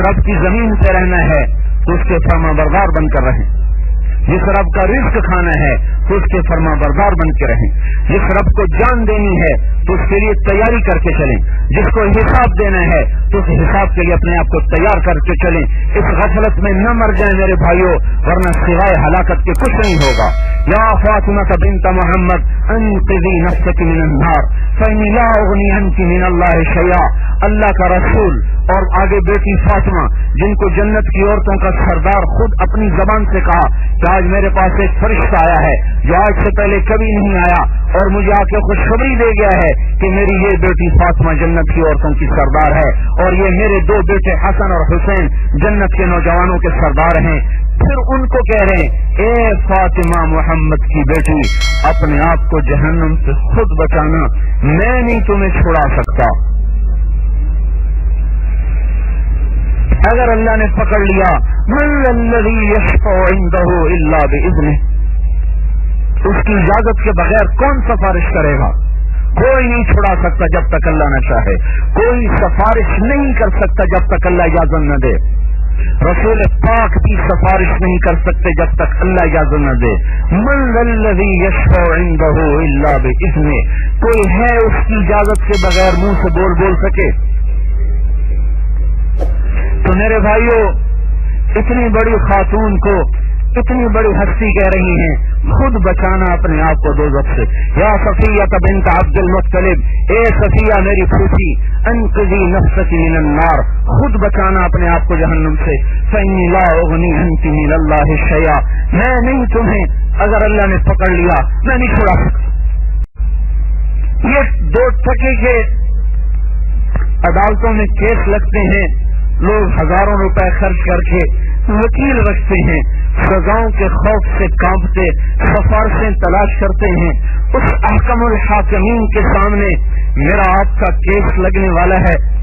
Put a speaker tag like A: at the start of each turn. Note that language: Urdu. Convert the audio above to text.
A: رب کی زمین پہ رہنا ہے تو اس کے فرما بردار بن کر رہیں، جس رب کا رزق کھانا ہے تو اس کے فرما بردار بن کے رہیں، جس رب کو جان دینی ہے تو اس کے لیے تیاری کر کے چلیں، جس کو حساب دینا ہے تو اس حساب کے لیے اپنے آپ کو تیار کر کے چلیں۔ اس غفلت میں نہ مر جائیں میرے بھائیوں، ورنہ سوائے ہلاکت کے کچھ نہیں ہوگا۔ یا فاطمہ بنت محمد انقذی نفسک من النار فإنی لا اغنی عنک من اللہ شیئا۔ اللہ کا رسول اور آگے بیٹی فاطمہ، جن کو جنت کی عورتوں کا سردار خود اپنی زبان سے کہا کہ آج میرے پاس ایک فرشتہ آیا ہے جو آج سے پہلے کبھی نہیں آیا اور مجھے آ کے خوشخبری دے گیا ہے کہ میری یہ بیٹی فاطمہ جنت کی عورتوں کی سردار ہے اور یہ میرے دو بیٹے حسن اور حسین جنت کے نوجوانوں کے سردار ہیں۔ پھر ان کو کہہ رہے ہیں اے فاطمہ محمد کی بیٹی، اپنے آپ کو جہنم سے خود بچانا، میں نہیں تمہیں چھڑا سکتا۔ اگر اللہ نے پکڑ لیا من الذی یشفع عنده الا باذنہ، اس کی اجازت کے بغیر کون سفارش کرے گا؟ کوئی نہیں چھڑا سکتا جب تک اللہ نہ چاہے، کوئی سفارش نہیں کر سکتا جب تک اللہ اجازت نہ دے، رسول پاک بھی سفارش نہیں کر سکتے جب تک اللہ اجازت نہ دے۔ من الذی یشفع عنده الا باذنہ، کوئی ہے اس کی اجازت کے بغیر منہ سے بول سکے؟ تو میرے بھائیوں، اتنی بڑی خاتون کو اتنی بڑی ہستی کہہ رہی ہیں خود بچانا اپنے آپ کو دوزخ سے۔ یا صفیہ بنت عبد المطلب، اے صفیہ میری پھوپھی، انقذی نفسک من النار، خود بچانا اپنے آپ کو جہنم سے۔ فإنی لا اغنی عنک من اللہ شیئا، میں نہیں تمہیں، اگر اللہ نے پکڑ لیا میں نہیں چھڑا سکتا۔ یہ دو ٹکے کے عدالتوں میں کیس لگتے ہیں، لوگ ہزاروں روپے خرچ کر کے وکیل رکھتے ہیں، سزاؤں کے خوف سے کانپتے سفارشیں تلاش کرتے ہیں۔ اس احکم الحاکمین کے سامنے میرا آپ کا کیس لگنے والا ہے،